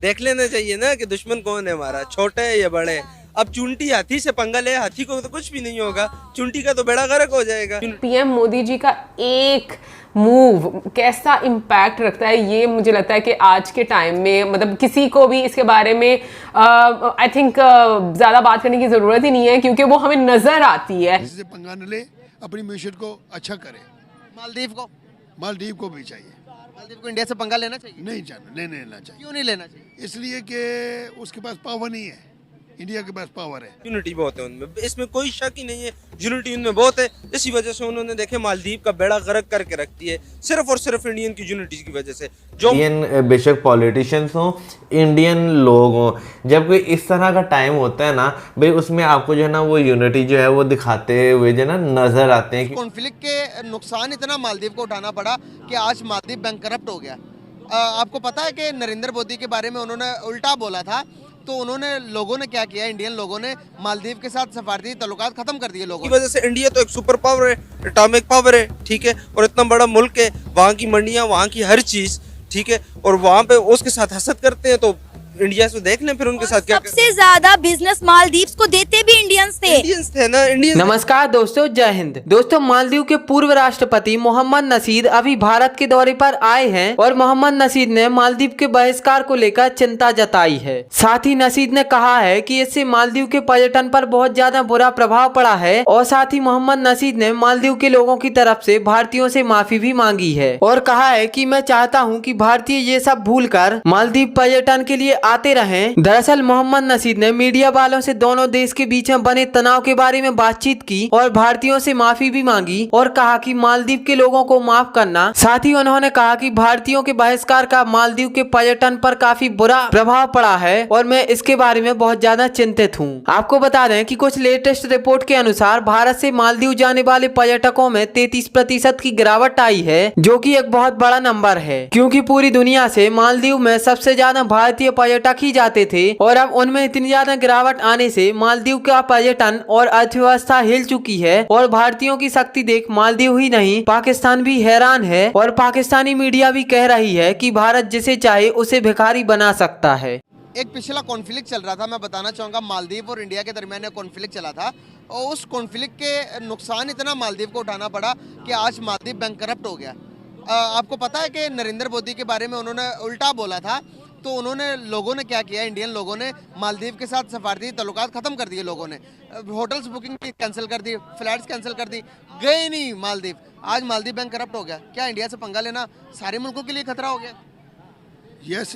देख लेना चाहिए ना कि दुश्मन कौन है हमारा, छोटे है या बड़े। अब चुंटी हाथी से पंगा ले, हाथी को तो कुछ भी नहीं होगा, चुंटी का तो बेड़ा गर्क हो जाएगा। पीएम मोदी जी का एक मूव कैसा इम्पैक्ट रखता है, ये मुझे लगता है कि आज के टाइम में मतलब किसी को भी इसके बारे में आई थिंक ज़्यादा बात करने की ज़रूरत ही नहीं है, क्योंकि वो हमें नज़र आती है। किसी से पंगा न ले, अपनी मैशत को अच्छा करे। मालदीव को भी चाहिए। मालदीव को इंडिया से पंगा लेना चाहिए? नहीं लेने लेना चाहिए। क्यों नहीं लेना चाहिए? इसलिए कि उसके पास पावर नहीं है, इंडिया के पास पावर है। यूनिटी बहुत है उनमें, इसमें कोई शक ही नहीं है, यूनिटी उनमें बहुत है। इसी वजह से उन्होंने देखे मालदीव का बेड़ा गर्क करके रख दिया है, सिर्फ और सिर्फ इंडियन की यूनिटी की वजह से। जो इंडियन बेशक पॉलिटिशियंस हों, इंडियन लोग हों, जब कोई इस तरह का टाइम होता है ना भाई, उसमें आपको जो है ना वो यूनिटी जो है वो दिखाते हुए जो है ना नजर आते हैं। कॉन्फ्लिक्ट के नुकसान इतना मालदीव को उठाना पड़ा कि आज मालदीव बैंकरप्ट हो गया। आपको पता है कि नरेंद्र मोदी के बारे में उन्होंने उल्टा बोला था, तो उन्होंने लोगों ने क्या किया, इंडियन लोगों ने मालदीव के साथ सफारती तल्लुकात खत्म कर दिए लोगों की वजह से। इंडिया तो एक सुपर पावर है, एटॉमिक पावर है, ठीक है, और इतना बड़ा मुल्क है, वहाँ की मंडियाँ, वहाँ की हर चीज, ठीक है, और वहाँ पे उसके साथ हसद करते हैं। तो इंडिया से देख लें फिर उनके साथ क्या सबसे ज्यादा बिजनेस मालदीव्स को देते भी इंडियंस थे ना। इंडियन नमस्कार दोस्तों, जय हिंद। दोस्तों, मालदीव के पूर्व राष्ट्रपति मोहम्मद नशीद अभी भारत के दौरे पर आए हैं और मोहम्मद नशीद ने मालदीव के बहिष्कार को लेकर चिंता जताई है। साथ ही नशीद ने कहा है कि इससे मालदीव के पर्यटन पर बहुत ज्यादा बुरा प्रभाव पड़ा है, और साथ ही मोहम्मद नशीद ने मालदीव के लोगों की तरफ से भारतीयों से माफी भी मांगी है और कहा है कि मैं चाहता हूँ कि भारतीय ये सब भूलकर मालदीव पर्यटन के लिए आते रहें। दरअसल मोहम्मद नशीद ने मीडिया वालों से दोनों देश के बीच में बने तनाव के बारे में बातचीत की और भारतीयों से माफी भी मांगी और कहा कि मालदीव के लोगों को माफ करना। साथ ही उन्होंने कहा कि भारतीयों के बहिष्कार का मालदीव के पर्यटन पर काफी बुरा प्रभाव पड़ा है और मैं इसके बारे में बहुत ज्यादा चिंतित हूँ। आपको बता दें कि कुछ लेटेस्ट रिपोर्ट के अनुसार भारत से मालदीव जाने वाले पर्यटकों में 33% की गिरावट आई है, जो कि एक बहुत बड़ा नंबर है, क्योंकि पूरी दुनिया से मालदीव में सबसे ज्यादा भारतीय पर्यटक ही जाते थे और अब उनमें इतनी ज्यादा गिरावट आने से मालदीव का पर्यटन और अर्थव्यवस्था हिल चुकी है और भारतीयों की शक्ति देख मालदीव ही नहीं पाकिस्तान भी हैरान है और पाकिस्तानी मीडिया भी कह रही है कि भारत जिसे चाहे उसे भिखारी बना सकता है। एक पिछला कॉन्फ्लिक्ट चल रहा था, मैं बताना चाहूँगा, मालदीव और इंडिया के दरमियान एक कॉन्फ्लिक्ट चला था और उस कॉन्फ्लिक्ट के नुकसान इतना मालदीव को उठाना पड़ा कि आज मालदीव बैंकरप्ट हो गया। आपको पता है कि नरेंद्र मोदी के बारे में उन्होंने उल्टा बोला था, तो उन्होंने लोगों ने क्या किया, इंडियन लोगों ने मालदीव के साथ सफारती तल्लुकात खत्म कर दिए। लोगों ने होटल्स बुकिंग कैंसिल कर दी, फ्लाइट्स कैंसिल कर दी, गए नहीं मालदीव। आज मालदीव बैंक करप्ट हो गया। क्या इंडिया से पंगा लेना सारे मुल्कों के लिए खतरा हो गया? यस,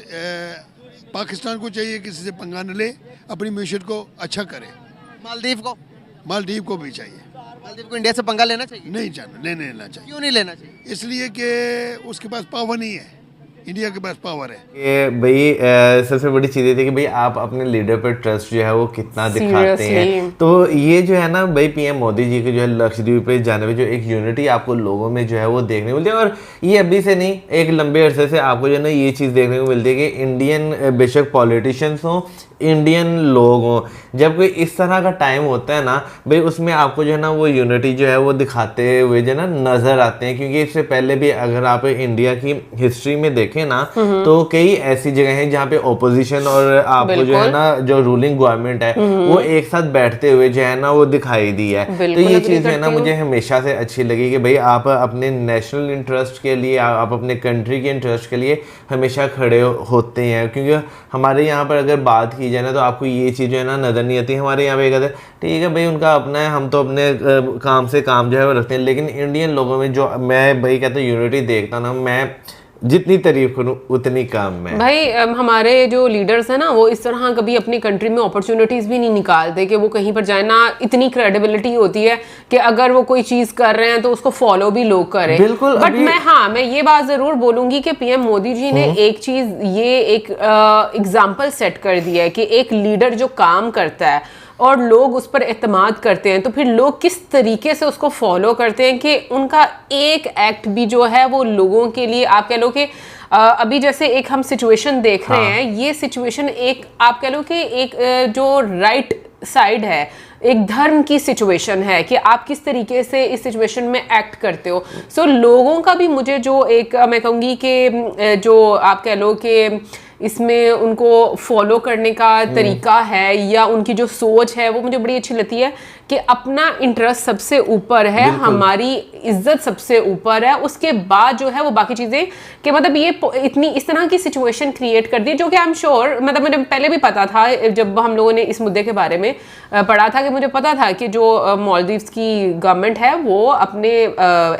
पाकिस्तान को चाहिए किसी से पंगा न ले, अपनी मैशत को अच्छा करे। मालदीव को भी चाहिए। मालदीव को इंडिया से पंगा लेना चाहिए? नहीं लेने लेना चाहिए। क्यों नहीं लेना चाहिए? इसलिए कि उसके पास पावर नहीं है, इंडिया के पास पावर है। ये भाई सबसे बड़ी चीज़ ये थी कि भाई आप अपने लीडर पर ट्रस्ट जो है वो कितना दिखाते हैं। तो ये जो है ना भाई पीएम मोदी जी के जो है लक्षद्वीप पे जाने में जो एक यूनिटी आपको लोगों में जो है वो देखने को मिलती है, और ये अभी से नहीं, एक लंबे अरसे से आपको जो है ना ये चीज़ देखने को मिलती है कि इंडियन बेशक पॉलिटिशियंस हों, इंडियन लोग हों, जब कोई इस तरह का टाइम होता है ना भाई, उसमें आपको जो है ना वो यूनिटी जो है वो दिखाते हुए जो है ना नजर आते हैं। क्योंकि इससे पहले भी अगर आप इंडिया की हिस्ट्री में देखें ना तो कई ऐसी जगह हैं जहाँ पे ओपोजिशन और आपको जो है ना जो रूलिंग गवर्नमेंट है वो एक साथ बैठते हुए जो है ना वो दिखाई दी है। तो ये चीज़ है ना मुझे हमेशा से अच्छी लगी कि भाई आप अपने नेशनल इंटरेस्ट के लिए, आप अपने कंट्री के इंटरेस्ट के लिए हमेशा खड़े होते हैं। क्योंकि हमारे यहाँ पर अगर बात की जाए ना तो आपको ये चीज़ जो है ना नज़र नहीं आती। हमारे यहाँ पे कहते हैं ठीक है भाई उनका अपना है, हम तो अपने काम से काम जो है वो रखते हैं, लेकिन इंडियन लोगों में जो मैं भाई कहते हैं यूनिटी देखता ना, मैं जितनी तारीफ करूं उतनी कम है। भाई हमारे जो लीडर्स हैं ना वो इस तरह कभी अपनी कंट्री में अपॉर्चुनिटीज़ भी नहीं निकालते कि वो कहीं पर जाए ना। इतनी क्रेडिबिलिटी होती है कि अगर वो कोई चीज़ कर रहे हैं तो उसको फॉलो भी लोग करें। बिल्कुल। बट मैं ये बात ज़रूर बोलूँगी कि पीएम मोदी जी ने एक चीज़, ये एक एग्जाम्पल सेट कर दिया है कि एक लीडर जो काम करता है और लोग उस पर एतमाद करते हैं, तो फिर लोग किस तरीके से उसको फॉलो करते हैं कि उनका एक एक्ट भी जो है वो लोगों के लिए, आप कह लो कि अभी जैसे एक हम सिचुएशन देख रहे हैं, ये सिचुएशन एक आप कह लो कि एक जो राइट साइड है, एक धर्म की सिचुएशन है कि आप किस तरीके से इस सिचुएशन में एक्ट करते हो। सो लोगों का भी मुझे जो एक मैं कहूँगी कि जो आप कह लो कि इसमें उनको फॉलो करने का तरीका है या उनकी जो सोच है वो मुझे बड़ी अच्छी लगती है कि अपना इंटरेस्ट सबसे ऊपर है, हमारी इज्जत सबसे ऊपर है, उसके बाद जो है वो बाकी चीजें कि मतलब ये इतनी इस तरह की सिचुएशन क्रिएट कर दी जो कि आई एम श्योर, मतलब मुझे पहले भी पता था जब हम लोगों ने इस मुद्दे के बारे में पढ़ा था कि मुझे पता था कि जो मालदीव्स की गवर्नमेंट है वो अपने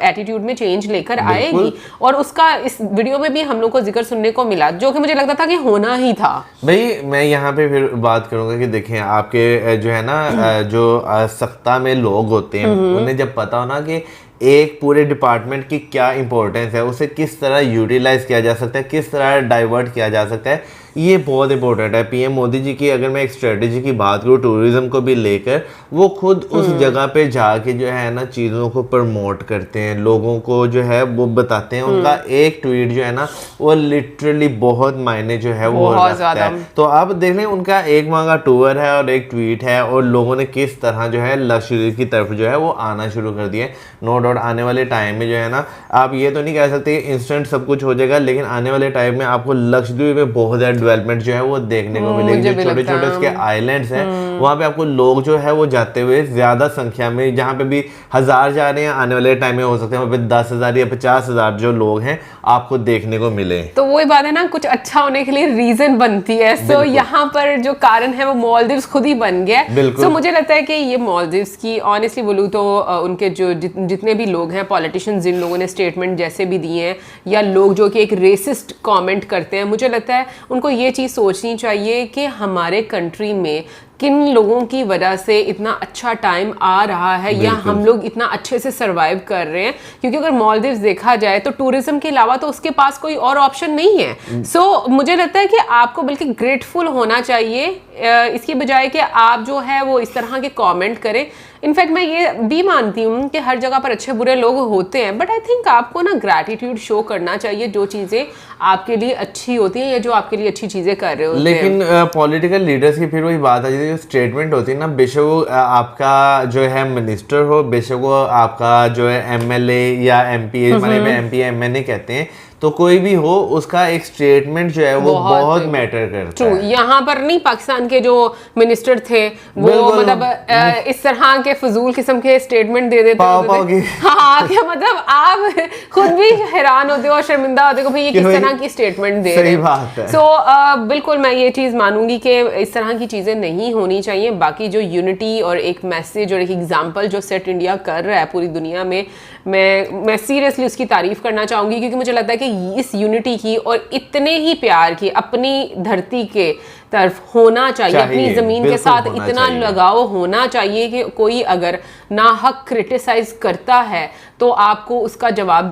एटीट्यूड में चेंज लेकर आएगी, और उसका इस वीडियो में भी हम लोग को जिक्र सुनने को मिला जो कि मुझे लगता था कि होना ही था। भाई मैं यहाँ पे फिर बात करूंगा कि देखें आपके जो है ना जो सत्ता में लोग होते हैं उन्हें जब पता हो ना कि एक पूरे डिपार्टमेंट की क्या इंपॉर्टेंस है, उसे किस तरह यूटिलाइज किया जा सकता है, किस तरह डाइवर्ट किया जा सकता है, ये बहुत इंपॉर्टेंट है। पीएम मोदी जी की अगर मैं एक स्ट्रेटजी की बात करूँ टूरिज्म को भी लेकर, वो खुद उस जगह पे जाके जो है ना चीज़ों को प्रमोट करते हैं, लोगों को जो है वो बताते हैं। उनका एक ट्वीट जो है ना वो लिटरली बहुत मायने जो है वो रखता है। तो आप देख लें उनका एक माह का टूर है और एक ट्वीट है, और लोगों ने किस तरह जो है लक्षद्वीप की तरफ जो है वो आना शुरू कर दिया। नो डाउट आने वाले टाइम में जो है ना आप ये तो नहीं कह सकते इंस्टेंट सब कुछ हो जाएगा, लेकिन आने वाले टाइम में आपको लक्षद्वीप में बहुत ज़्यादा डेवलपमेंट जो है वो देखने को मिलेगी। जो छोटे छोटे उसके आइलैंड्स हैं वहाँ पे आपको लोग जो है वो जाते हुए ज्यादा संख्या में, जहाँ पे भी 1000 जा रहे हैं आने वाले टाइम में हो सकते हैं वहाँ पे 10,000 या 50,000 जो लोग हैं आपको देखने को मिले। तो वही बात है ना, कुछ अच्छा होने के लिए रीजन बनती है। सो यहाँ पर जो कारण है वो मालदीव्स खुद ही बन गया। सो मुझे लगता है कि ये मालदीव्स की ऑनेस्टली बोलूँ तो उनके जो जितने भी लोग हैं पॉलिटिशियंस, जिन लोगों ने स्टेटमेंट जैसे भी दिए हैं, या लोग जो कि एक रेसिस्ट कमेंट करते हैं, मुझे लगता है उनको ये चीज़ सोचनी चाहिए कि हमारे कंट्री में किन लोगों की वजह से इतना अच्छा टाइम आ रहा है या हम लोग इतना अच्छे से सरवाइव कर रहे हैं। क्योंकि अगर मालदीव्स देखा जाए तो टूरिज्म के अलावा तो उसके पास कोई और ऑप्शन नहीं है। सो मुझे लगता है कि आपको बल्कि ग्रेटफुल होना चाहिए इसकी बजाय कि आप जो है वो इस तरह के कमेंट करें। इनफैक्ट मैं ये भी मानती हूँ कि हर जगह पर अच्छे बुरे लोग होते हैं, बट आई थिंक आपको ना ग्रैटिट्यूड शो करना चाहिए जो चीज़ें आपके लिए अच्छी होती हैं या जो आपके लिए अच्छी चीज़ें कर रहे होते हैं। लेकिन पॉलिटिकल लीडर्स की फिर वही बात है, जो स्टेटमेंट होती है ना, बेशक वो आपका जो है मिनिस्टर हो, बेशक वो आपका जो है एमएलए या एमपी, हमारे में एमपी एमएनए कहते हैं, तो कोई भी हो उसका एक स्टेटमेंट जो है वो बहुत मैटर करता है। यहाँ पर नहीं, पाकिस्तान के जो मिनिस्टर थे वो मतलब इस तरह के फजूल किस्म के स्टेटमेंट दे देते थे। हाँ, क्या मतलब आप खुद भी हैरान होते हो और शर्मिंदा होते हो कि भाई ये किस तरह की स्टेटमेंट दे रहे हैं। सो बिल्कुल मैं ये चीज़ मानूंगी कि इस तरह की चीज़ें नहीं होनी चाहिए। बाकी जो यूनिटी और एक मैसेज और एक एग्जाम्पल जो सेट इंडिया कर रहा है पूरी दुनिया में, मैं सीरियसली उसकी तारीफ करना चाहूँगी, क्योंकि मुझे लगता है कि इस यूनिटी की और इतने ही प्यार की अपनी धरती के तरफ होना चाहिए, अपनी ज़मीन के साथ इतना लगाव होना चाहिए कि कोई अगर नाहक क्रिटिसाइज करता है तो आपको उसका जवाब